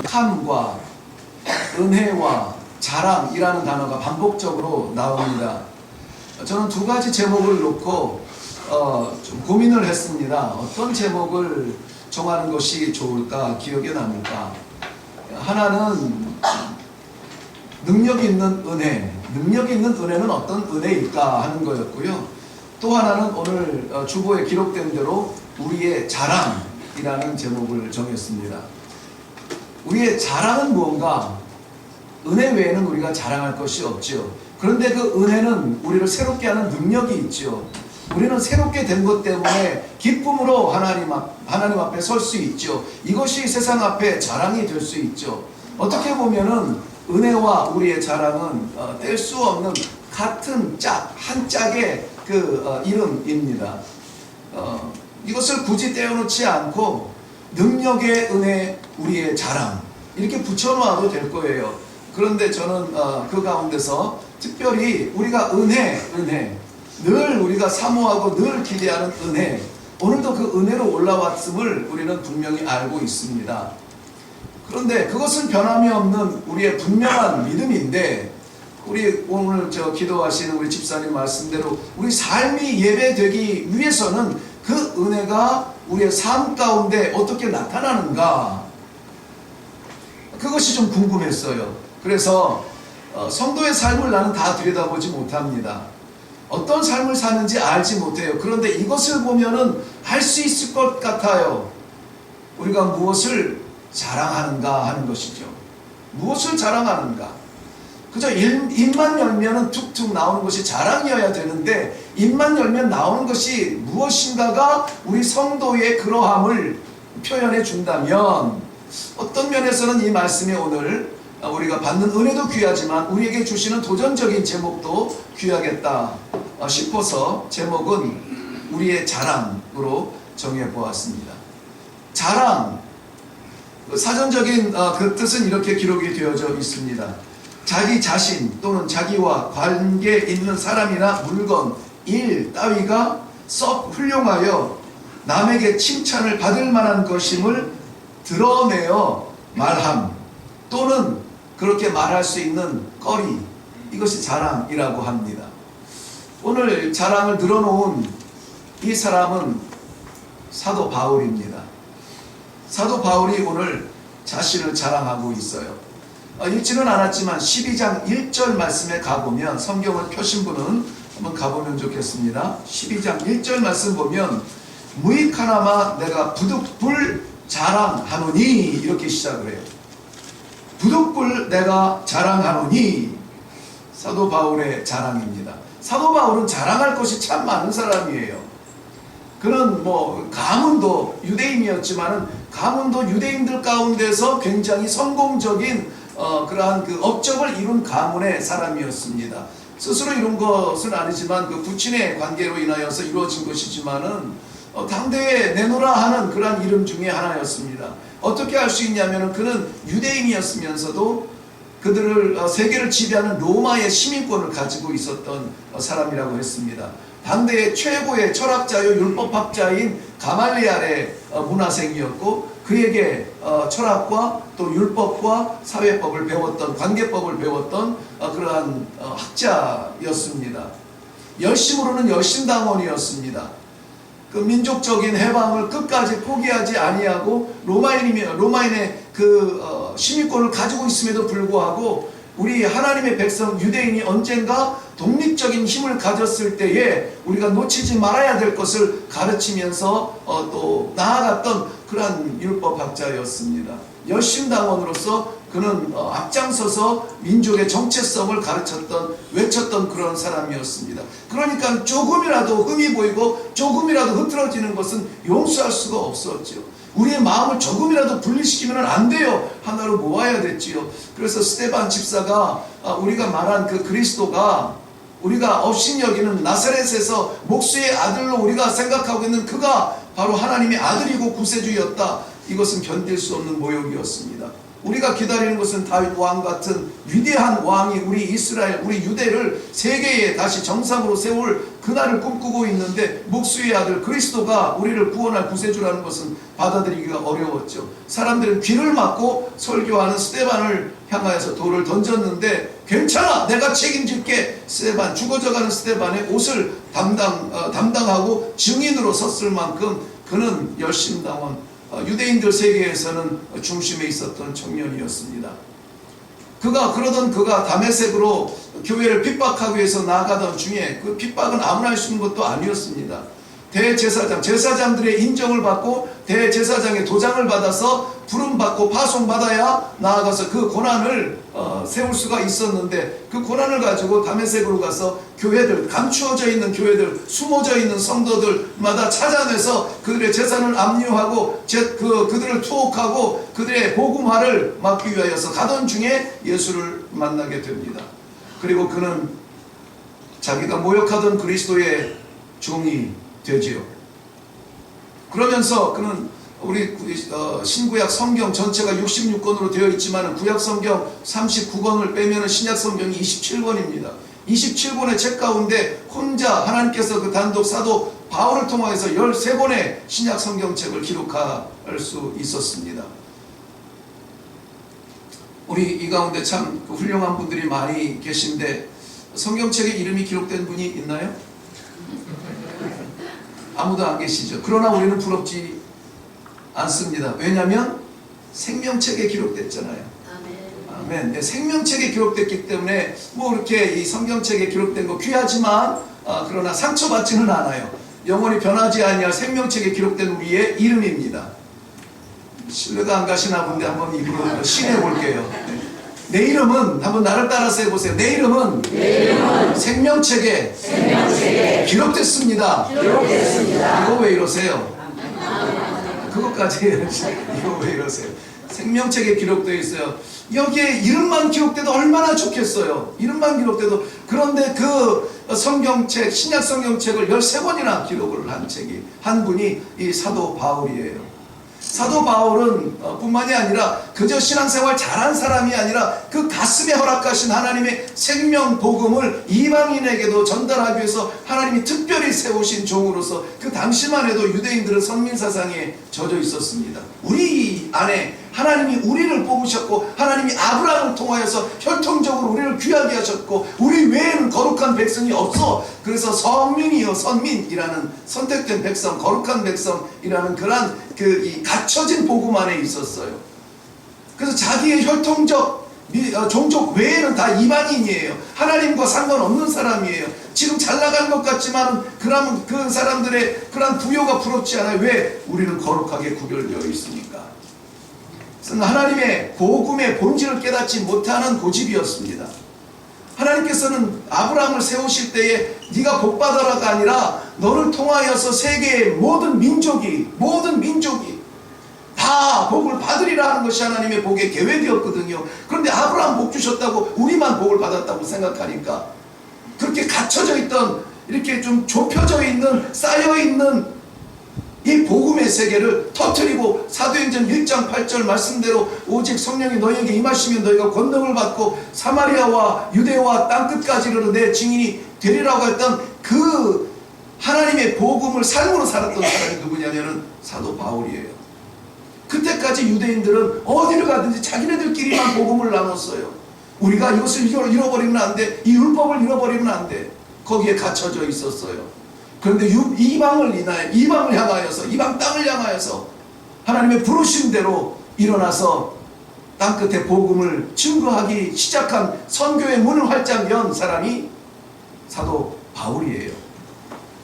감과 은혜와 자랑이라는 단어가 반복적으로 나옵니다. 저는 두 가지 제목을 놓고 좀 고민을 했습니다. 어떤 제목을 정하는 것이 좋을까, 기억에 남을까. 하나는 능력 있는 은혜, 능력 있는 은혜는 어떤 은혜일까 하는 거였고요. 또 하나는 오늘 주보에 기록된 대로 우리의 자랑이라는 제목을 정했습니다. 우리의 자랑은 무언가? 은혜 외에는 우리가 자랑할 것이 없죠. 그런데 그 은혜는 우리를 새롭게 하는 능력이 있죠. 우리는 새롭게 된 것 때문에 기쁨으로 하나님 앞에 설 수 있죠. 이것이 세상 앞에 자랑이 될 수 있죠. 어떻게 보면은 은혜와 우리의 자랑은 뗄 수 없는 같은 짝, 한 짝의 이름입니다. 이것을 굳이 떼어놓지 않고 능력의 은혜, 우리의 자랑 이렇게 붙여놓아도 될 거예요. 그런데 저는 그 가운데서 특별히 우리가 은혜 늘 우리가 사모하고 늘 기대하는 은혜, 오늘도 그 은혜로 올라왔음을 우리는 분명히 알고 있습니다. 그런데 그것은 변함이 없는 우리의 분명한 믿음인데, 우리 오늘 기도하시는 우리 집사님 말씀대로 우리 삶이 예배되기 위해서는 그 은혜가 우리의 삶 가운데 어떻게 나타나는가, 그것이 좀 궁금했어요. 그래서 성도의 삶을 나는 다 들여다보지 못합니다. 어떤 삶을 사는지 알지 못해요. 그런데 이것을 보면은 알 수 있을 것 같아요. 우리가 무엇을 자랑하는가 하는 것이죠. 무엇을 자랑하는가? 그저 입만 열면은 툭툭 나오는 것이 자랑이어야 되는데, 입만 열면 나오는 것이 무엇인가가 우리 성도의 그러함을 표현해 준다면, 어떤 면에서는 이 말씀이 오늘 우리가 받는 은혜도 귀하지만 우리에게 주시는 도전적인 제목도 귀하겠다 싶어서 제목은 우리의 자랑으로 정해보았습니다. 자랑, 사전적인 그 뜻은 이렇게 기록이 되어져 있습니다. 자기 자신 또는 자기와 관계 있는 사람이나 물건, 일 따위가 썩 훌륭하여 남에게 칭찬을 받을 만한 것임을 드러내어 말함, 또는 그렇게 말할 수 있는 거리, 이것이 자랑이라고 합니다. 오늘 자랑을 늘어놓은 이 사람은 사도 바울입니다. 사도 바울이 오늘 자신을 자랑하고 있어요. 읽지는 않았지만 12장 1절 말씀에 가보면, 성경을 펴신 분은 한번 가보면 좋겠습니다. 12장 1절 말씀 보면 무익하나마 내가 부득불 자랑하노니, 이렇게 시작을 해요. 부득불 내가 자랑하노니, 사도 바울의 자랑입니다. 사도 바울은 자랑할 것이 참 많은 사람이에요. 그는 가문도 유대인이었지만은 가문도 유대인들 가운데서 굉장히 성공적인 그러한 그 업적을 이룬 가문의 사람이었습니다. 스스로 이룬 것은 아니지만 그 부친의 관계로 인하여서 이루어진 것이지만은 당대에 내노라 하는 그러한 이름 중에 하나였습니다. 어떻게 알 수 있냐면은 그는 유대인이었으면서도 그들을 세계를 지배하는 로마의 시민권을 가지고 있었던 사람이라고 했습니다. 당대의 최고의 철학자요 율법학자인 가말리알의 문화생이었고, 그에게 철학과 또 율법과 사회법을 배웠던, 관계법을 배웠던 그러한 학자였습니다. 열심으로는 열심당원이었습니다. 그 민족적인 해방을 끝까지 포기하지 아니하고 로마인의 그 시민권을 가지고 있음에도 불구하고 우리 하나님의 백성 유대인이 언젠가 독립적인 힘을 가졌을 때에 우리가 놓치지 말아야 될 것을 가르치면서 또 나아갔던 그러한 율법학자였습니다. 열심당원으로서 그는 앞장서서 민족의 정체성을 외쳤던 그런 사람이었습니다. 그러니까 조금이라도 흠이 보이고 조금이라도 흐트러지는 것은 용서할 수가 없었죠. 우리의 마음을 조금이라도 분리시키면 안 돼요. 하나로 모아야 됐지요. 그래서 스데반 집사가 우리가 말한 그 그리스도가, 우리가 업신여기는 나사렛에서 목수의 아들로 우리가 생각하고 있는 그가 바로 하나님의 아들이고 구세주였다. 이것은 견딜 수 없는 모욕이었습니다. 우리가 기다리는 것은 다윗 왕 같은 위대한 왕이 우리 이스라엘, 우리 유대를 세계에 다시 정상으로 세울 그날을 꿈꾸고 있는데, 목수의 아들 그리스도가 우리를 구원할 구세주라는 것은 받아들이기가 어려웠죠. 사람들은 귀를 막고 설교하는 스데반을 향하여서 돌을 던졌는데, 괜찮아, 내가 책임질게. 스데반, 죽어져가는 스데반의 옷을 담당하고 증인으로 섰을 만큼 그는 열심당원, 유대인들 세계에서는 중심에 있었던 청년이었습니다. 그가 다메섹으로 교회를 핍박하기 위해서 나아가던 중에, 그 핍박은 아무나 할 수 있는 것도 아니었습니다. 제사장들의 인정을 받고 대제사장의 도장을 받아서 부름받고 파송받아야 나아가서 그 고난을 세울 수가 있었는데, 그 고난을 가지고 다메섹으로 가서 교회들, 감추어져 있는 교회들, 숨어져 있는 성도들마다 찾아내서 그들의 재산을 압류하고 그들을 투옥하고 그들의 복음화를 막기 위하여서 가던 중에 예수를 만나게 됩니다. 그리고 그는 자기가 모욕하던 그리스도의 종이 되지요. 그러면서 그는 우리 신구약 성경 전체가 66권으로 되어 있지만 구약 성경 39권을 빼면 신약 성경이 27권입니다. 27권의 책 가운데 혼자 하나님께서 그 단독 사도 바울을 통하여서 13권의 신약 성경책을 기록할 수 있었습니다. 우리 이 가운데 참 훌륭한 분들이 많이 계신데, 성경책에 이름이 기록된 분이 있나요? 아무도 안 계시죠. 그러나 우리는 부럽지 않습니다. 왜냐하면 생명책에 기록됐잖아요. 아멘. 네, 생명책에 기록됐기 때문에 뭐 이렇게 이 성경책에 기록된 거 귀하지만 그러나 상처받지는 않아요. 영원히 변하지 아니할 생명책에 기록된 우리의 이름입니다. 신뢰가 안 가시나 본데 한번 입으로 신해 볼게요. 네. 내 이름은, 한번 나를 따라서 해보세요. 내 이름은 생명책에 기록됐습니다. 이거 왜 이러세요? 그것까지 해야지. 이거 왜 이러세요? 생명책에 기록되어 있어요. 여기에 이름만 기록돼도 얼마나 좋겠어요. 이름만 기록돼도. 그런데 그 성경책, 신약 성경책을 13권이나 기록을 한 분이 이 사도 바울이에요. 사도 바울은 뿐만이 아니라 그저 신앙생활 잘한 사람이 아니라 그 가슴에 허락하신 하나님의 생명 복음을 이방인에게도 전달하기 위해서 하나님이 특별히 세우신 종으로서, 그 당시만 해도 유대인들은 선민사상에 젖어 있었습니다. 우리 안에 하나님이 우리를 뽑으셨고, 하나님이 아브라함을 통하여서 혈통적으로 우리를 귀하게 하셨고, 우리 외에는 거룩한 백성이 없어. 그래서 선민이요, 선민이라는 선택된 백성, 거룩한 백성이라는 그러한 이 갖춰진 복음 안에 있었어요. 그래서 자기의 혈통적 종족 외에는 다 이방인이에요. 하나님과 상관없는 사람이에요. 지금 잘 나가는 것 같지만 그러면 그 사람들의 그런 부요가 부럽지 않아요. 왜? 우리는 거룩하게 구별되어 있으니까. 하나님의 복음의 본질을 깨닫지 못하는 고집이었습니다. 하나님께서는 아브라함을 세우실 때에 네가 복받아라가 아니라 너를 통하여서 세계의 모든 민족이 다 복을 받으리라 하는 것이 하나님의 복의 계획이었거든요. 그런데 아브라함 복 주셨다고 우리만 복을 받았다고 생각하니까, 그렇게 갇혀져 있던, 이렇게 좀 좁혀져 있는, 쌓여있는 이 복음의 세계를 터뜨리고, 사도행전 1장 8절 말씀대로 오직 성령이 너희에게 임하시면 너희가 권능을 받고 사마리아와 유대와 땅끝까지 이르러 내 증인이 되리라고 했던 그 하나님의 복음을 삶으로 살았던 사람이 누구냐면은 사도 바울이에요. 그때까지 유대인들은 어디를 가든지 자기네들끼리만 복음을 나눴어요. 우리가 이것을 잃어버리면 안 돼. 이 율법을 잃어버리면 안 돼. 거기에 갇혀져 있었어요. 그런데 이방을 향하여서, 이방 땅을 향하여서 하나님의 부르신 대로 일어나서 땅끝에 복음을 증거하기 시작한, 선교의 문을 활짝 연 사람이 사도 바울이에요.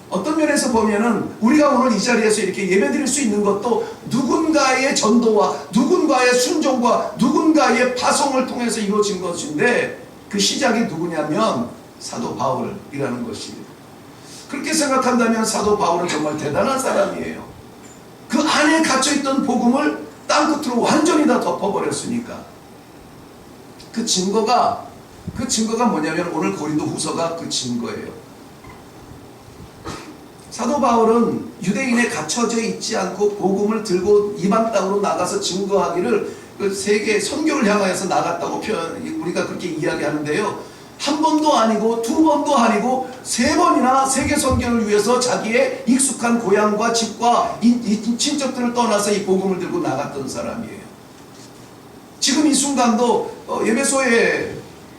어떤 면에서 보면은 우리가 오늘 이 자리에서 이렇게 예배드릴 수 있는 것도 누군가의 전도와 누군가의 순종과 누군가의 파송을 통해서 이루어진 것인데, 그 시작이 누구냐면 사도 바울이라는 것입니다. 그렇게 생각한다면 사도 바울은 정말 대단한 사람이에요. 그 안에 갇혀있던 복음을 땅끝으로 완전히 다 덮어버렸으니까. 그 증거가 뭐냐면 오늘 고린도 후서가 그 증거예요. 사도 바울은 유대인에 갇혀져 있지 않고 복음을 들고 이방 땅으로 나가서 증거하기를 그 세계 선교를 향하여서 나갔다고 우리가 그렇게 이야기하는데요. 한 번도 아니고 두 번도 아니고 세 번이나 세계 선교를 위해서 자기의 익숙한 고향과 집과 이 친척들을 떠나서 이 복음을 들고 나갔던 사람이에요. 지금 이 순간도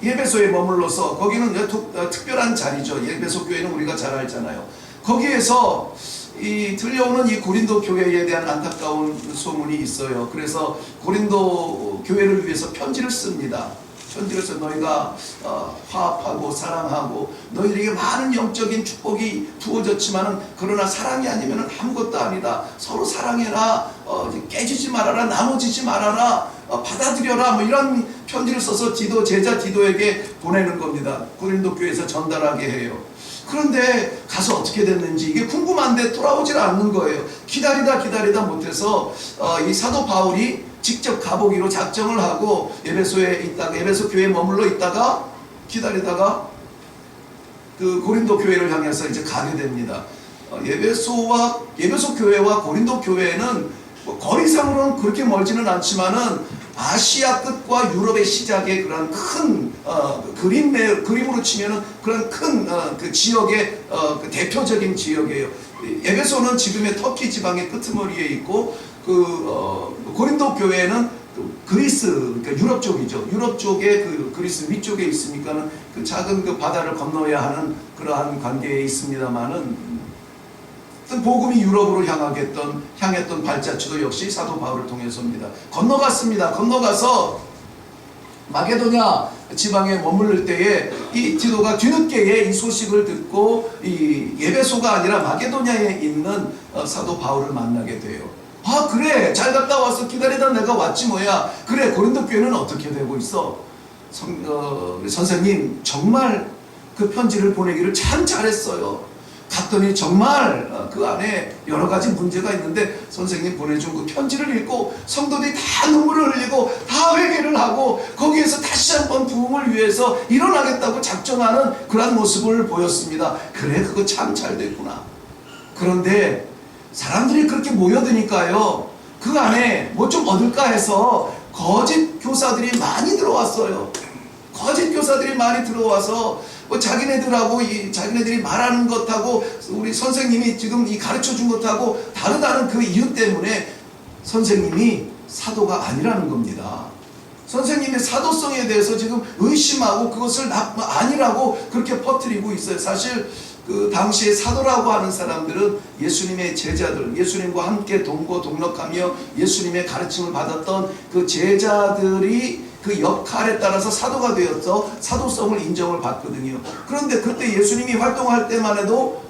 예배소에 머물러서, 거기는 특별한 자리죠. 예배소 교회는 우리가 잘 알잖아요. 거기에서 들려오는 이 고린도 교회에 대한 안타까운 소문이 있어요. 그래서 고린도 교회를 위해서 편지를 씁니다. 편지를 써 너희가 화합하고 사랑하고 너희들에게 많은 영적인 축복이 부어졌지만은 그러나 사랑이 아니면 아무것도 아니다. 서로 사랑해라. 깨지지 말아라. 나눠지지 말아라. 받아들여라. 뭐 이런 편지를 써서 제자 디도에게 보내는 겁니다. 고린도 교회에서 전달하게 해요. 그런데 가서 어떻게 됐는지 이게 궁금한데 돌아오질 않는 거예요. 기다리다 못해서 이 사도 바울이 직접 가보기로 작정을 하고 에베소 교회에 머물러 있다가 기다리다가 그 고린도 교회를 향해서 이제 가게 됩니다. 예배소 교회와 고린도 교회는 뭐 거리상으로는 그렇게 멀지는 않지만은 아시아 끝과 유럽의 시작의 그런 큰 그림으로 치면은 그런 큰 그 지역의 그 대표적인 지역이에요. 에베소는 지금의 터키 지방의 끄트머리에 있고 고린도 교회는 그리스, 그러니까 유럽 쪽이죠. 유럽 쪽에 그리스 위쪽에 있으니까는 그 작은 그 바다를 건너야 하는 그러한 관계에 있습니다만은 복음이 유럽으로 향했던 발자취도 역시 사도 바울을 통해서입니다. 건너갔습니다. 건너가서 마게도냐 지방에 머무를 때에 이 디도가 뒤늦게에 이 소식을 듣고 이 예배소가 아니라 마게도냐에 있는 사도 바울을 만나게 돼요. 아 그래 잘 갔다 와서 기다리다 내가 왔지 뭐야. 그래 고린도 교회는 어떻게 되고 있어? 선생님 정말 그 편지를 보내기를 참 잘했어요. 갔더니 정말 그 안에 여러 가지 문제가 있는데 선생님 보내준 그 편지를 읽고 성도들이 다 눈물을 흘리고 다 회개를 하고 거기에서 다시 한번 부흥을 위해서 일어나겠다고 작정하는 그런 모습을 보였습니다. 그래 그거 참 잘 됐구나. 그런데 사람들이 그렇게 모여드니까요 그 안에 뭐 좀 얻을까 해서 거짓 교사들이 많이 들어왔어요. 거짓 교사들이 많이 들어와서 뭐 자기네들이 말하는 것하고 우리 선생님이 지금 이 가르쳐 준 것하고 다르다는 그 이유 때문에 선생님이 사도가 아니라는 겁니다. 선생님의 사도성에 대해서 지금 의심하고 그것을 아니라고 그렇게 퍼뜨리고 있어요. 사실 그 당시에 사도라고 하는 사람들은 예수님의 제자들, 예수님과 함께 동거동락하며 예수님의 가르침을 받았던 그 제자들이 그 역할에 따라서 사도가 되어서 사도성을 인정을 받거든요. 그런데 그때 예수님이 활동할 때만 해도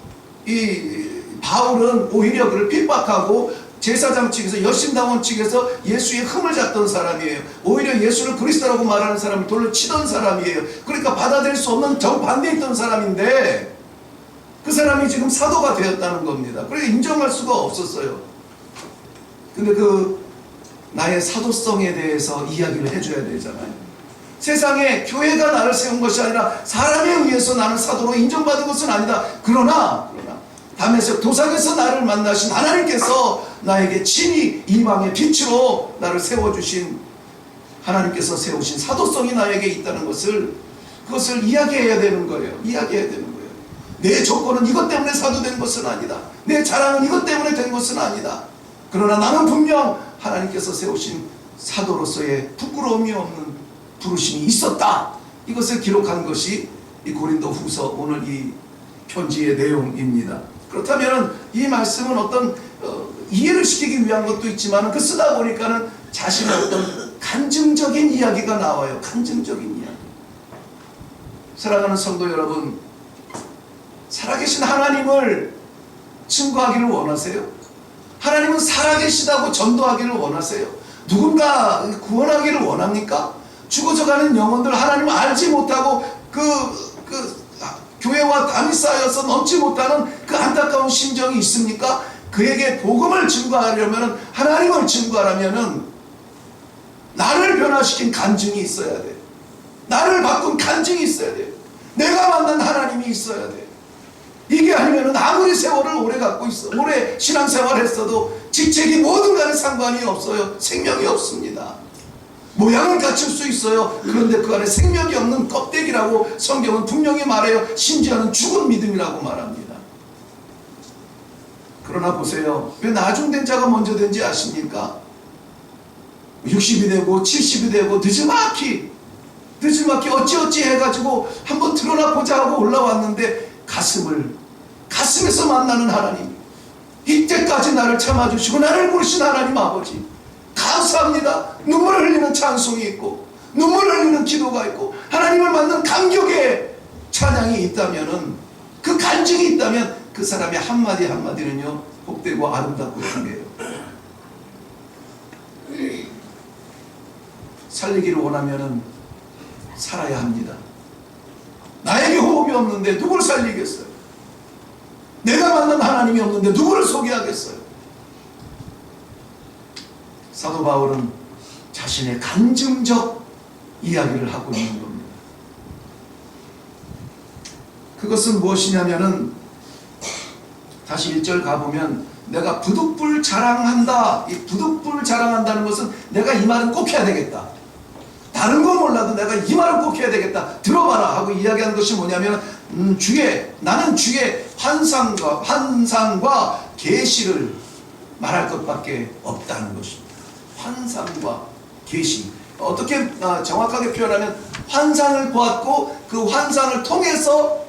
이 바울은 오히려 그를 핍박하고 제사장 측에서 여신당원 측에서 예수의 흠을 잡던 사람이에요. 오히려 예수를 그리스도라고 말하는 사람을 돌로 치던 사람이에요. 그러니까 받아들일 수 없는 정반대에 있던 사람인데 그 사람이 지금 사도가 되었다는 겁니다. 그러니까 인정할 수가 없었어요. 근데 나의 사도성에 대해서 이야기를 해줘야 되잖아요. 세상에 교회가 나를 세운 것이 아니라 사람에 의해서 나는 사도로 인정받은 것은 아니다. 그러나 담에색 도상에서 나를 만나신 하나님께서 나에게 친히 이방의 빛으로 나를 세워주신 하나님께서 세우신 사도성이 나에게 있다는 그것을 이야기해야 되는 거예요. 이야기해야 되는 거예요. 내 조건은 이것 때문에 사도된 것은 아니다. 내 자랑은 이것 때문에 된 것은 아니다. 그러나 나는 분명 하나님께서 세우신 사도로서의 부끄러움이 없는 부르심이 있었다. 이것을 기록한 것이 이 고린도 후서 오늘 이 편지의 내용입니다. 그렇다면 이 말씀은 어떤 이해를 시키기 위한 것도 있지만 그 쓰다 보니까는 자신의 어떤 간증적인 이야기가 나와요. 간증적인 이야기. 사랑하는 성도 여러분, 살아계신 하나님을 증거하기를 원하세요? 하나님은 살아계시다고 전도하기를 원하세요? 누군가 구원하기를 원합니까? 죽어져가는 영혼들 하나님을 알지 못하고 교회와 담이 쌓여서 넘지 못하는 그 안타까운 심정이 있습니까? 그에게 복음을 증거하려면 하나님을 증거하려면 나를 변화시킨 간증이 있어야 돼. 나를 바꾼 간증이 있어야 돼. 내가 만난 하나님이 있어야 돼. 이게 아니면 아무리 세월을 오래 갖고 있어, 오래 신앙생활 했어도 직책이 뭐든 간에 상관이 없어요. 생명이 없습니다. 모양은 갖출 수 있어요. 그런데 그 안에 생명이 없는 껍데기라고 성경은 분명히 말해요. 심지어는 죽은 믿음이라고 말합니다. 그러나 보세요. 왜 나중된 자가 먼저 된지 아십니까? 60이 되고 70이 되고 늦지막히 어찌어찌 해가지고 한번 드러나 보자 하고 올라왔는데 가슴에서 만나는 하나님, 이때까지 나를 참아주시고 나를 부르신 하나님 아버지 감사합니다. 눈물을 흘리는 찬송이 있고 눈물을 흘리는 기도가 있고 하나님을 만난 감격의 찬양이 있다면은, 그 간증이 있다면 그 사람의 한마디 한마디는요 복되고 아름답고 중요해요. 살리기를 원하면은 살아야 합니다. 나에게 호흡이 없는데 누굴 살리겠어요? 내가 만난 하나님이 없는데 누구를 소개하겠어요? 사도 바울은 자신의 간증적 이야기를 하고 있는 겁니다. 그것은 무엇이냐면은 다시 1절 가보면 내가 부득불 자랑한다. 이 부득불 자랑한다는 것은 내가 이 말은 꼭 해야 되겠다. 다른 건 몰라도 내가 이 말은 꼭 해야 되겠다. 들어봐라 하고 이야기하는 것이 뭐냐면 나는 주의 환상과 계시를 말할 것밖에 없다는 것입니다. 환상과 계시. 어떻게 정확하게 표현하면 환상을 보았고 그 환상을 통해서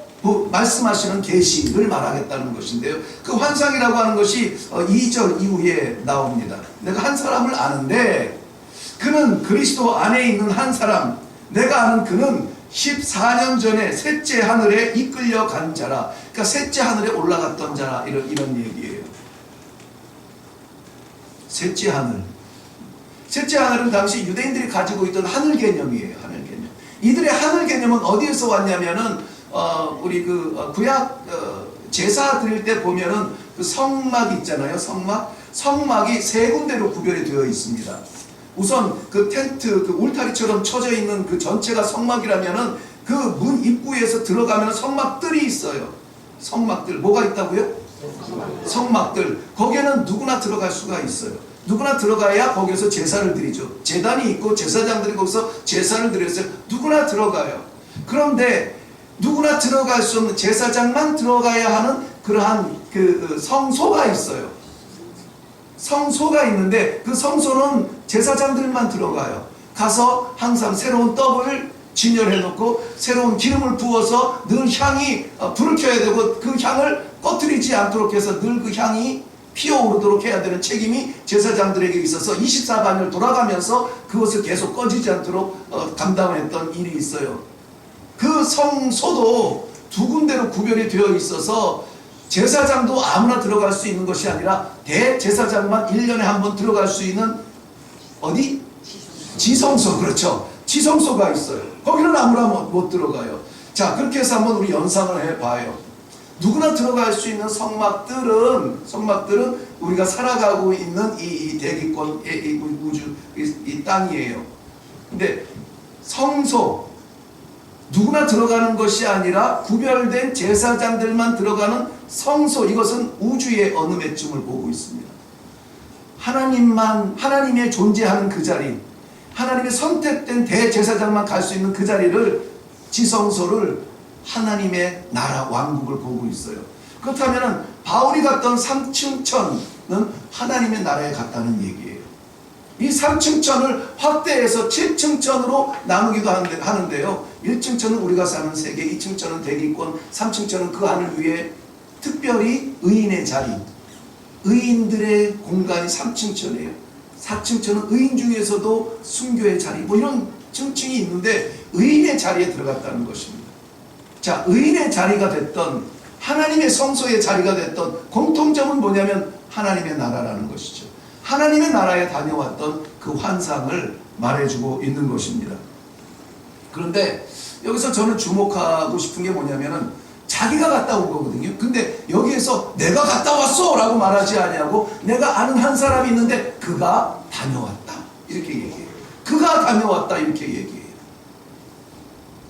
말씀하시는 계시를 말하겠다는 것인데요. 그 환상이라고 하는 것이 2절 이후에 나옵니다. 내가 한 사람을 아는데 그는 그리스도 안에 있는 한 사람, 내가 아는 그는 14년 전에 셋째 하늘에 이끌려 간 자라. 그러니까 셋째 하늘에 올라갔던 자라, 이런 얘기예요. 셋째 하늘. 셋째 하늘은 당시 유대인들이 가지고 있던 하늘 개념이에요. 하늘 개념. 이들의 하늘 개념은 어디에서 왔냐면은 우리 구약 제사 드릴 때 보면은 그 성막 있잖아요. 성막이 세 군데로 구별이 되어 있습니다. 우선 그 텐트, 그 울타리처럼 쳐져 있는 그 전체가 성막이라면은 그 문 입구에서 들어가면 성막들이 있어요. 성막들. 뭐가 있다고요? 성막들. 거기에는 누구나 들어갈 수가 있어요. 누구나 들어가야 거기서 제사를 드리죠. 제단이 있고 제사장들이 거기서 제사를 드렸어요. 누구나 들어가요. 그런데 누구나 들어갈 수 없는, 제사장만 들어가야 하는 그러한 그 성소가 있어요. 성소가 있는데 그 성소는 제사장들만 들어가요. 가서 항상 새로운 떡을 진열해 놓고 새로운 기름을 부어서 늘 향이 불을 켜야 되고 그 향을 꺼뜨리지 않도록 해서 늘 그 향이 피어오르도록 해야 되는 책임이 제사장들에게 있어서 24반을 돌아가면서 그것을 계속 꺼지지 않도록 감당했던 일이 있어요. 그 성소도 두 군데로 구별이 되어 있어서 제사장도 아무나 들어갈 수 있는 것이 아니라 대제사장만 1년에 한 번 들어갈 수 있는 어디? 지성소. 그렇죠. 지성소가 있어요. 거기는 아무나 못 들어가요. 자, 그렇게 해서 한번 우리 연상을 해봐요. 누구나 들어갈 수 있는 성막들은 우리가 살아가고 있는 이 대기권, 이 우주, 이 땅이에요. 근데 성소, 누구나 들어가는 것이 아니라 구별된 제사장들만 들어가는 성소, 이것은 우주의 어느 맥쯤을 보고 있습니다. 하나님의 존재하는 그 자리, 하나님의 선택된 대제사장만 갈 수 있는 그 자리를, 지성소를 하나님의 나라 왕국을 보고 있어요. 그렇다면 바울이 갔던 3층천은 하나님의 나라에 갔다는 얘기예요. 이 3층천을 확대해서 7층천으로 나누기도 하는데요. 1층천은 우리가 사는 세계, 2층천은 대기권, 3층천은 그 하늘 위에 특별히 의인의 자리, 의인들의 공간이 3층천이에요. 4층천은 의인 중에서도 순교의 자리, 뭐 이런 층층이 있는데 의인의 자리에 들어갔다는 것입니다. 자, 의인의 자리가 됐던, 하나님의 성소의 자리가 됐던 공통점은 뭐냐면 하나님의 나라라는 것이죠. 하나님의 나라에 다녀왔던 그 환상을 말해주고 있는 것입니다. 그런데 여기서 저는 주목하고 싶은 게 뭐냐면은 자기가 갔다 온 거거든요. 근데 여기에서 내가 갔다 왔어 라고 말하지 아니하고 내가 아는 한 사람이 있는데 그가 다녀왔다 이렇게 얘기해요. 그가 다녀왔다 이렇게 얘기해요.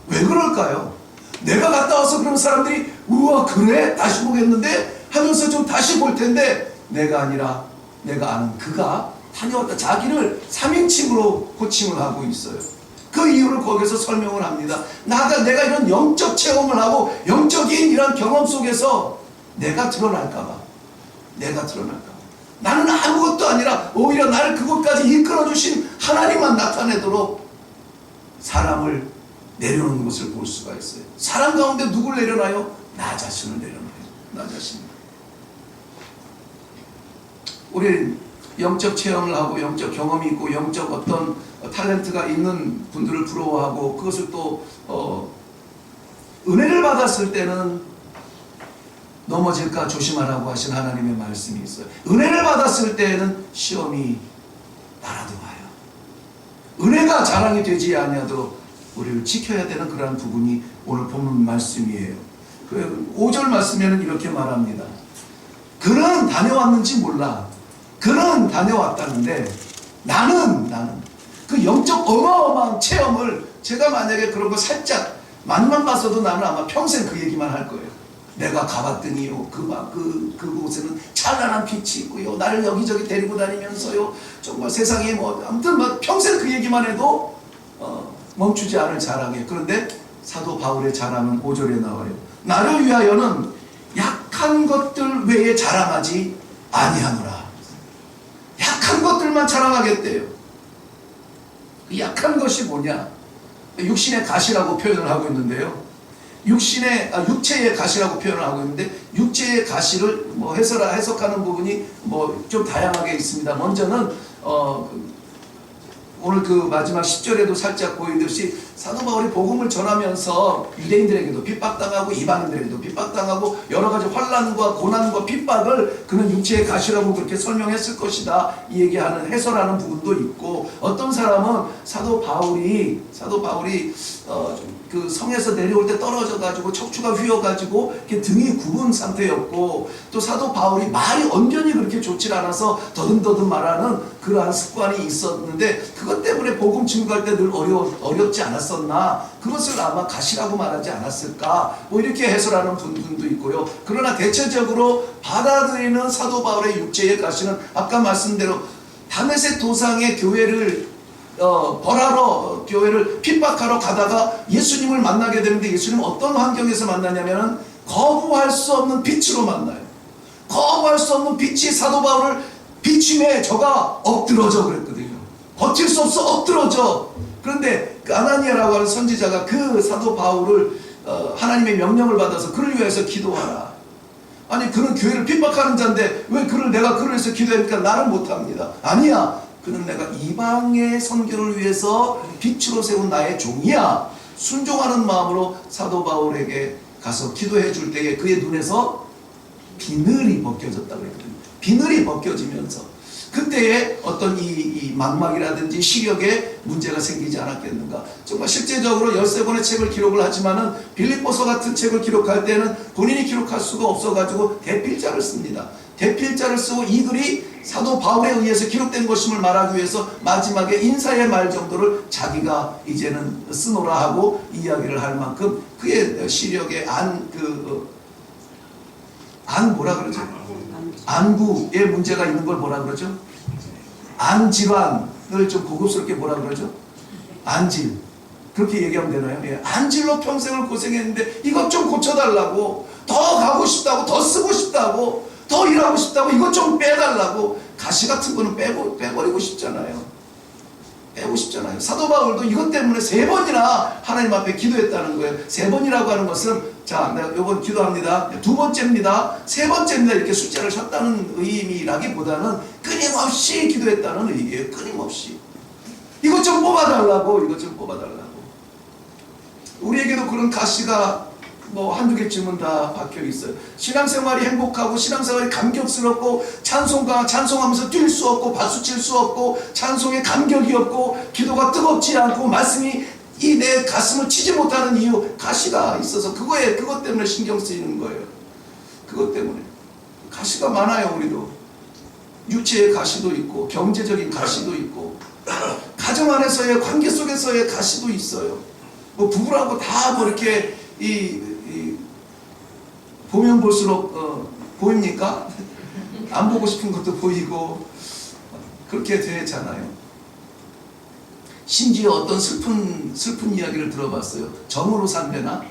왜 그럴까요? 내가 갔다 와서 그런 사람들이 우와 그래? 다시 보겠는데? 하면서 좀 다시 볼 텐데 내가 아니라 내가 아는 그가 다녀왔다. 자기를 3인칭으로 호칭을 하고 있어요. 그 이유를 거기서 설명을 합니다. 내가 이런 영적 체험을 하고 영적인 이런 경험 속에서 내가 드러날까봐. 나는 아무것도 아니라 오히려 나를 그곳까지 이끌어주신 하나님만 나타내도록 사람을 내려놓는 것을 볼 수가 있어요. 사람 가운데 누굴 내려놔요? 나 자신을 내려놔요. 나 자신. 우리는 영적 체험을 하고 영적 경험이 있고 영적 어떤 탤런트가 있는 분들을 부러워하고 그것을 또 은혜를 받았을 때는 넘어질까 조심하라고 하신 하나님의 말씀이 있어요. 은혜를 받았을 때에는 시험이 날아도 와요. 은혜가 자랑이 되지 아니하도록 우리를 지켜야 되는 그러한 부분이 오늘 본문 말씀이에요. 5절 말씀에는 이렇게 말합니다. 그는 다녀왔는지 몰라. 그는 다녀왔다는데 나는 그 영적 어마어마한 체험을 제가 만약에 그런 거 살짝 맛만 봤어도 나는 아마 평생 그 얘기만 할 거예요. 내가 가봤더니요 그곳에는 찬란한 빛이 있고요 나를 여기저기 데리고 다니면서요 정말 세상에 아무튼 평생 그 얘기만 해도 멈추지 않을 자랑이에요. 그런데 사도 바울의 자랑은 5절에 나와요. 나를 위하여는 약한 것들 외에 자랑하지 아니하노라. 약한 것들만 자랑하겠대요. 그 약한 것이 뭐냐? 육신의 가시라고 표현을 하고 있는데요. 육체의 가시라고 표현을 하고 있는데 육체의 가시를 해석하는 부분이 좀 다양하게 있습니다. 먼저는 오늘 그 마지막 10절에도 살짝 보이듯이 사도 바울이 복음을 전하면서 유대인들에게도 핍박당하고 이방인들에게도 핍박당하고 여러 가지 환난과 고난과 핍박을 그는 육체의 가시라고 그렇게 설명했을 것이다. 이 얘기하는 해설하는 부분도 있고 어떤 사람은 사도 바울이 그 성에서 내려올 때 떨어져가지고 척추가 휘어가지고 이렇게 등이 굽은 상태였고 또 사도 바울이 말이 언변이 그렇게 좋지 않아서 더듬더듬 말하는 그러한 습관이 있었는데 그것 때문에 복음 증거할 때 늘 어렵지 않았었나 그것을 아마 가시라고 말하지 않았을까 이렇게 해설하는 분도 있고요. 그러나 대체적으로 받아들이는 사도 바울의 육체의 가시는 아까 말씀대로 다메섹 도상의 교회를 벌하러 교회를 핍박하러 가다가 예수님을 만나게 되는데 예수님은 어떤 환경에서 만나냐면 거부할 수 없는 빛으로 만나요. 거부할 수 없는 빛이 사도 바울을 비침에 저가 엎드러져 그랬거든요. 버틸 수 없어 엎드러져. 그런데 그 아나니아라고 하는 선지자가 그 사도 바울을 하나님의 명령을 받아서 그를 위해서 기도하라. 아니 그는 교회를 핍박하는 자인데 왜 내가 그를 위해서 기도하니까 나는 못합니다. 아니야. 그는 내가 이방의 선교를 위해서 빛으로 세운 나의 종이야. 순종하는 마음으로 사도 바울에게 가서 기도해 줄 때에 그의 눈에서 비늘이 벗겨졌다고 그랬거든요. 비늘이 벗겨지면서 그때에 어떤 이 망막이라든지 시력에 문제가 생기지 않았겠는가. 정말 실제적으로 13권의 책을 기록을 하지만은 빌립보서 같은 책을 기록할 때는 본인이 기록할 수가 없어가지고 대필자를 씁니다. 대필자를 쓰고 이 글이 사도 바울에 의해서 기록된 것임을 말하기 위해서 마지막에 인사의 말 정도를 자기가 이제는 쓰노라 하고 이야기를 할 만큼 그의 시력에 뭐라 그러죠? 안구에 문제가 있는 걸 뭐라 그러죠? 안질환을 좀 고급스럽게 뭐라 그러죠? 안질. 그렇게 얘기하면 되나요? 예. 안질로 평생을 고생했는데 이것 좀 고쳐달라고, 더 가고 싶다고, 더 쓰고 싶다고, 더 일하고 싶다고, 이것 좀 빼달라고. 가시 같은 거는 빼버리고 싶잖아요. 빼고 싶잖아요. 사도 바울도 이것 때문에 3번이나 하나님 앞에 기도했다는 거예요. 3번이라고 하는 것은 자, 내가 요번 기도합니다. 2번째입니다. 3번째입니다. 이렇게 숫자를 셨다는 의미라기보다는 끊임없이 기도했다는 의미예요. 끊임없이. 이것 좀 뽑아달라고, 이것 좀 뽑아달라고. 우리에게도 그런 가시가 한두 개쯤은 다 박혀 있어요. 신앙생활이 행복하고 신앙생활이 감격스럽고 찬송하면서 뛸 수 없고 박수 칠 수 없고 찬송에 감격이 없고 기도가 뜨겁지 않고 말씀이 이 내 가슴을 치지 못하는 이유 가시가 있어서 그것 때문에 신경 쓰이는 거예요. 그것 때문에 가시가 많아요. 우리도 유체의 가시도 있고 경제적인 가시도 있고 가정 안에서의 관계 속에서의 가시도 있어요. 부부라고 다 이렇게 보면 볼수록 보입니까? 안 보고 싶은 것도 보이고 그렇게 되잖아요. 심지어 어떤 슬픈 이야기를 들어봤어요. 정으로 산대나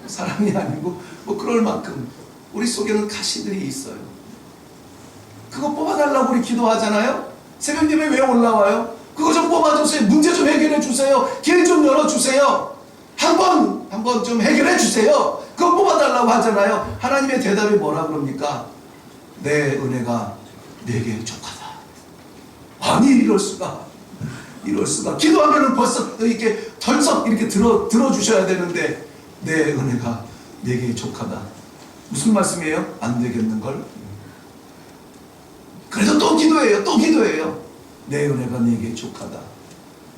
사람이 아니고 뭐 그럴 만큼 우리 속에는 가시들이 있어요. 그거 뽑아달라고 우리 기도하잖아요. 새벽 예배 왜 올라와요? 그거 좀 뽑아주세요. 문제 좀 해결해 주세요. 길 좀 열어주세요. 한번 좀 해결해 주세요. 그거 뽑아달라고 하잖아요. 하나님의 대답이 뭐라 그럽니까? 내 은혜가 내게 족하다. 아니 이럴 수가. 기도하면은 벌써 이렇게 덜썩 이렇게 들어주셔야 되는데 내 은혜가 내게 족하다. 무슨 말씀이에요? 안 되겠는걸? 그래도 또 기도해요. 내 은혜가 내게 족하다.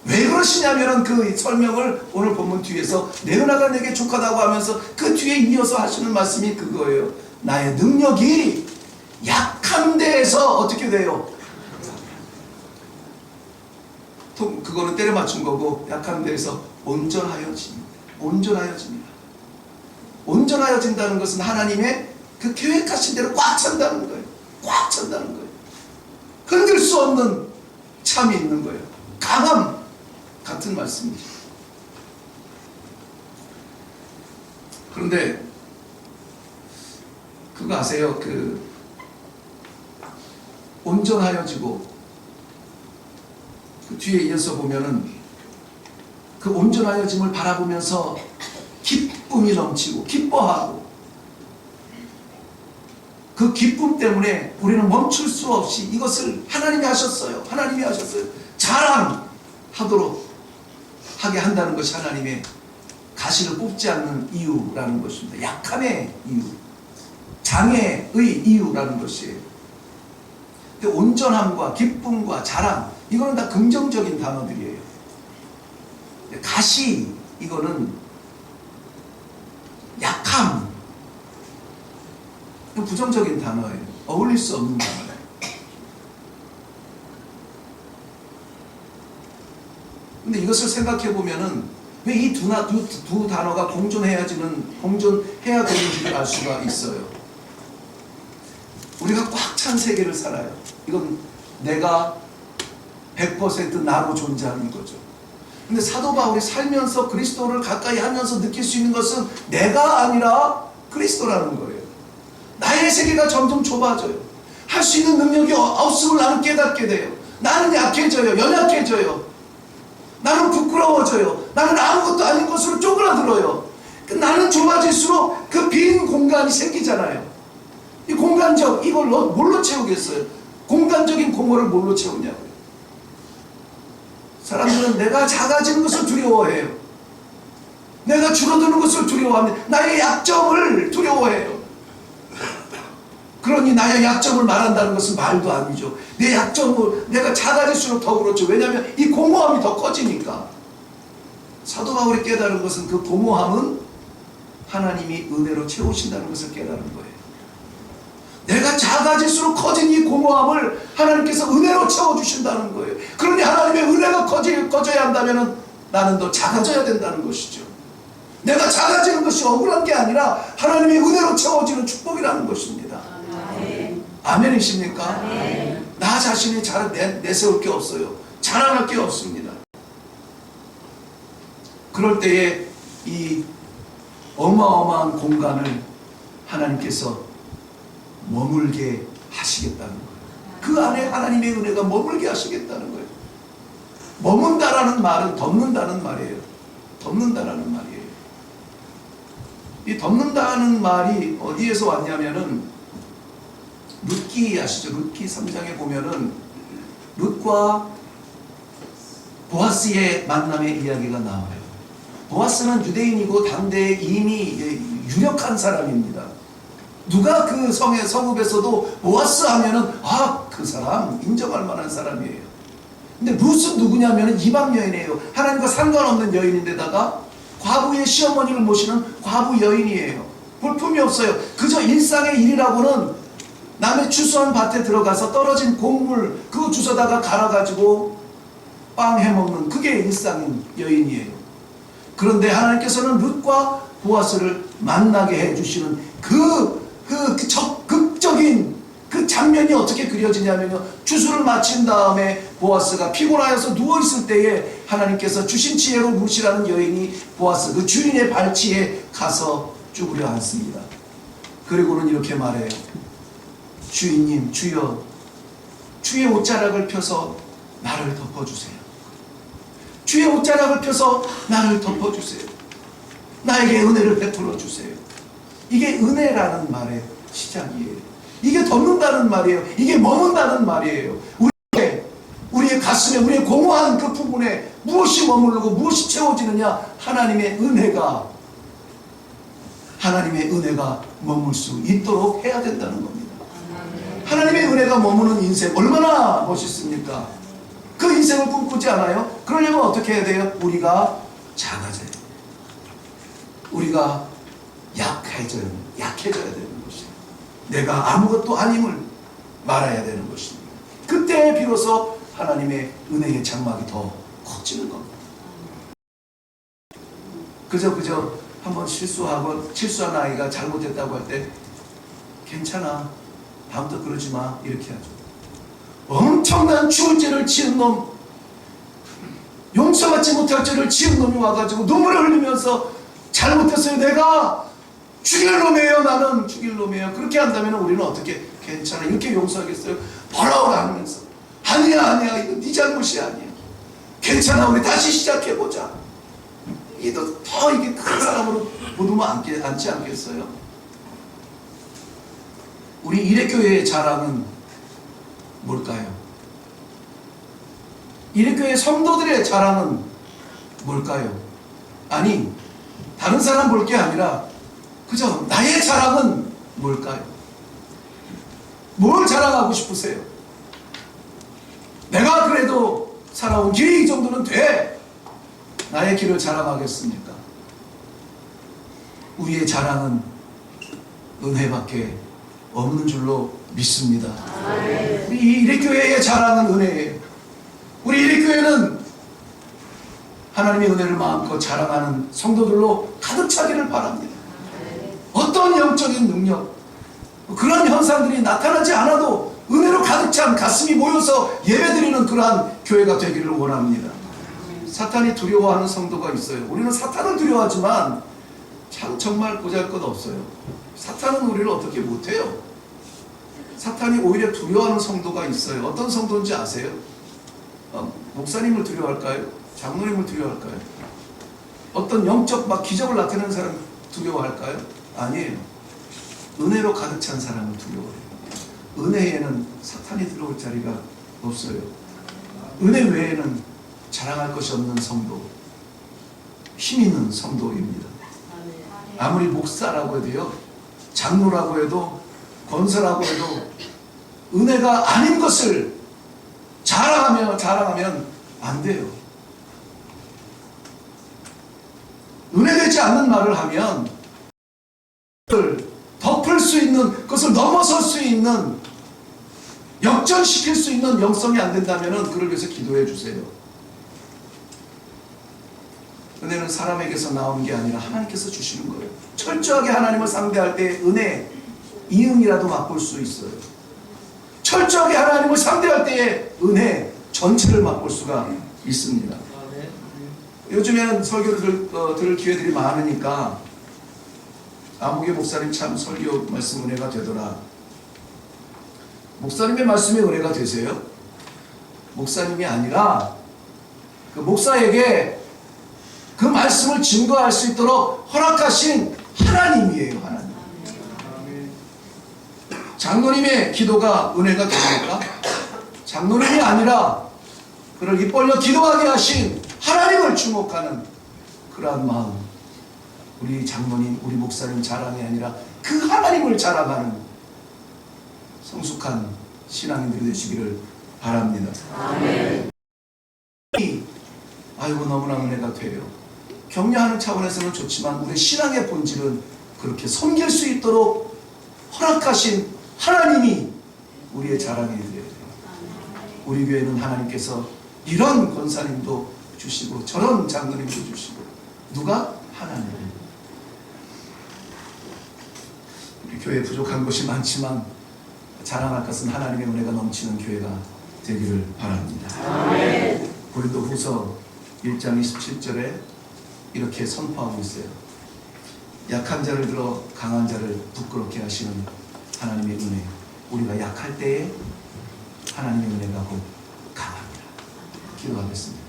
왜 그러시냐면은 그 설명을 오늘 본문 뒤에서 내 은혜가 내게 족하다고 하면서 그 뒤에 이어서 하시는 말씀이 그거예요. 나의 능력이 약한 데에서 어떻게 돼요? 그거는 때려 맞춘 거고 약한 데에서 온전하여집니다. 온전하여진다는 것은 하나님의 그 계획하신 대로 꽉 찬다는 거예요. 흔들 수 없는 참이 있는 거예요. 강함 같은 말씀이죠. 그런데 그거 아세요? 그 온전하여지고 그 뒤에 이어서 보면은 그 온전하여짐을 바라보면서 기쁨이 넘치고 기뻐하고 그 기쁨 때문에 우리는 멈출 수 없이 이것을 하나님이 하셨어요. 자랑하도록 하게 한다는 것이 하나님의 가시를 뽑지 않는 이유라는 것입니다. 약함의 이유, 장애의 이유라는 것이에요. 근데 온전함과 기쁨과 자랑, 이거는 다 긍정적인 단어들이에요. 가시, 이거는 약함, 부정적인 단어예요. 어울릴 수 없는 단어예요. 근데 이것을 생각해 보면은 왜 이 두 단어가 공존해야 되는지를 알 수가 있어요. 우리가 꽉 찬 세계를 살아요. 이건 내가 100% 나로 존재하는 거죠. 근데 사도 바울이 살면서 그리스도를 가까이 하면서 느낄 수 있는 것은 내가 아니라 그리스도라는 거예요. 나의 세계가 점점 좁아져요. 할 수 있는 능력이 없음을 나는 깨닫게 돼요. 나는 약해져요. 연약해져요. 나는 부끄러워져요. 나는 아무것도 아닌 것으로 쪼그라들어요. 나는 좁아질수록 그 빈 공간이 생기잖아요. 이 공간적, 이걸 뭘로 채우겠어요? 공간적인 공허를 뭘로 채우냐고요. 사람들은 내가 작아지는 것을 두려워해요. 내가 줄어드는 것을 두려워합니다. 나의 약점을 두려워해요. 그러니 나의 약점을 말한다는 것은 말도 아니죠. 내 약점을 내가 작아질수록 더 그렇죠. 왜냐하면 이 공허함이 더 커지니까. 사도 바울이 깨달은 것은 그 공허함은 하나님이 은혜로 채우신다는 것을 깨달은 거예요. 내가 작아질수록 커진 이 공허함을 하나님께서 은혜로 채워주신다는 거예요. 그러니 하나님의 은혜가 커져야 한다면 나는 더 작아져야 된다는 것이죠. 내가 작아지는 것이 억울한 게 아니라 하나님의 은혜로 채워지는 축복이라는 것입니다. 아멘이십니까? 나 자신이 내세울 게 없어요. 자랑할 게 없습니다. 그럴 때에 이 어마어마한 공간을 하나님께서 머물게 하시겠다는 거예요. 그 안에 하나님의 은혜가 머물게 하시겠다는 거예요. 머문다라는 말은 덮는다는 말이에요. 덮는다라는 말이에요. 이 덮는다는 말이 어디에서 왔냐면은 룻기 아시죠? 룻기 3장에 보면은 룻과 보아스의 만남의 이야기가 나와요. 보아스는 유대인이고 당대에 이미 유력한 사람입니다. 누가 그 성읍에서도 보아스 하면은 그 사람 인정할 만한 사람이에요. 근데 룻은 누구냐면은 이방 여인이에요. 하나님과 상관없는 여인인데다가 과부의 시어머니를 모시는 과부 여인이에요. 볼품이 없어요. 그저 일상의 일이라고는 남의 추수한 밭에 들어가서 떨어진 곡물 그거 주워다가 갈아가지고 빵 해먹는 그게 일상인 여인이에요. 그런데 하나님께서는 룻과 보아스를 만나게 해주시는 그 적극적인 그 장면이 어떻게 그려지냐면요, 주수를 마친 다음에 보아스가 피곤하여서 누워있을 때에 하나님께서 주신 지혜로 룻이라는 여인이 보아스 그 주인의 발치에 가서 쭈그려 앉습니다. 그리고는 이렇게 말해요. 주인님, 주여, 주의 옷자락을 펴서 나를 덮어주세요. 주의 옷자락을 펴서 나를 덮어주세요. 나에게 은혜를 베풀어 주세요. 이게 은혜라는 말의 시작이에요. 이게 덮는다는 말이에요. 이게 머문다는 말이에요. 우리의 가슴에, 우리의 공허한 그 부분에 무엇이 머무르고 무엇이 채워지느냐? 하나님의 은혜가 머물 수 있도록 해야 된다는 겁니다. 하나님의 은혜가 머무는 인생 얼마나 멋있습니까? 그 인생을 꿈꾸지 않아요? 그러려면 어떻게 해야 돼요? 우리가 작아져야 돼요. 우리가 약해져야 되는 것이에요. 내가 아무것도 아님을 말아야 되는 것입니다. 그때 비로소 하나님의 은혜의 장막이 더 커지는 겁니다. 그저 한번 실수한 아이가 잘못했다고 할 때 괜찮아, 다음부터 그러지 마, 이렇게 하죠. 엄청난 죽을 죄를 지은 놈, 용서받지 못할 죄를 지은 놈이 와가지고 눈물을 흘리면서 잘못했어요, 내가 죽일 놈이에요, 나는 죽일 놈이에요. 그렇게 한다면 우리는 어떻게 괜찮아, 이렇게 용서하겠어요? 뭐라고 하면서 아니야, 이거 네 잘못이 아니야, 괜찮아, 우리 다시 시작해보자. 이게 더 이게 큰 사람으로 보두면 앉지 않겠어요? 우리 이레교회의 자랑은 뭘까요? 이레교회 성도들의 자랑은 뭘까요? 아니, 다른 사람 볼 게 아니라 그저 나의 자랑은 뭘까요? 뭘 자랑하고 싶으세요? 내가 그래도 살아온 길이 이 정도는 돼. 나의 길을 자랑하겠습니까? 우리의 자랑은 은혜밖에 없는 줄로 믿습니다. 우리 이레교회의 자랑은 은혜예요. 우리 이레교회는 하나님의 은혜를 마음껏 자랑하는 성도들로 가득 차기를 바랍니다. 어떤 영적인 능력, 그런 현상들이 나타나지 않아도 은혜로 가득 찬 가슴이 모여서 예배드리는 그러한 교회가 되기를 원합니다. 사탄이 두려워하는 성도가 있어요. 우리는 사탄을 두려워하지만 참 정말 보잘것없어요. 사탄은 우리를 어떻게 못해요. 사탄이 오히려 두려워하는 성도가 있어요. 어떤 성도인지 아세요? 목사님을 두려워할까요? 장로님을 두려워할까요? 어떤 영적 막 기적을 나타내는 사람 두려워할까요? 아니에요. 은혜로 가득 찬 사람을 두려워해요. 은혜에는 사탄이 들어올 자리가 없어요. 은혜 외에는 자랑할 것이 없는 성도, 힘 있는 성도입니다. 아무리 목사라고 해도요, 장로라고 해도, 권사라고 해도 은혜가 아닌 것을 자랑하면 안 돼요. 은혜되지 않는 말을 하면 그것을 덮을 수 있는, 그것을 넘어설 수 있는, 역전시킬 수 있는 영성이 안 된다면 그를 위해서 기도해 주세요. 은혜는 사람에게서 나오는 게 아니라 하나님께서 주시는 거예요. 철저하게 하나님을 상대할 때 은혜 이응이라도 맛볼 수 있어요. 철저하게 하나님을 상대할 때의 은혜 전체를 맛볼 수가 있습니다. 요즘에는 설교를 들을 기회들이 많으니까 아무개 목사님 참 설교 말씀 은혜가 되더라. 목사님의 말씀이 은혜가 되세요? 목사님이 아니라 그 목사에게 그 말씀을 증거할 수 있도록 허락하신 하나님이에요. 하나님. 장로님의 기도가 은혜가 됩니까? 장로님이 아니라 그를 입 벌려 기도하게 하신 하나님을 주목하는 그러한 마음, 우리 장로님, 우리 목사님 자랑이 아니라 그 하나님을 자랑하는 성숙한 신앙인들이 되시기를 바랍니다. 아멘. 아이고 너무나 은혜가 돼요. 격려하는 차원에서는 좋지만 우리 신앙의 본질은 그렇게 섬길 수 있도록 허락하신 하나님이 우리의 자랑이 되어야 돼요. 우리 교회는 하나님께서 이런 권사님도 주시고 저런 장로님도 주시고 누가? 하나님. 우리 교회 부족한 것이 많지만 자랑할 것은 하나님의 은혜가 넘치는 교회가 되기를 바랍니다. 아멘. 고린도후서 1장 27절에 이렇게 선포하고 있어요. 약한 자를 들어 강한 자를 부끄럽게 하시는 하나님의 은혜. 우리가 약할 때에 하나님의 은혜가 곧 강합니다. 기도하겠습니다.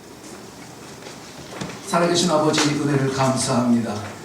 살아계신 아버지 은혜를 감사합니다.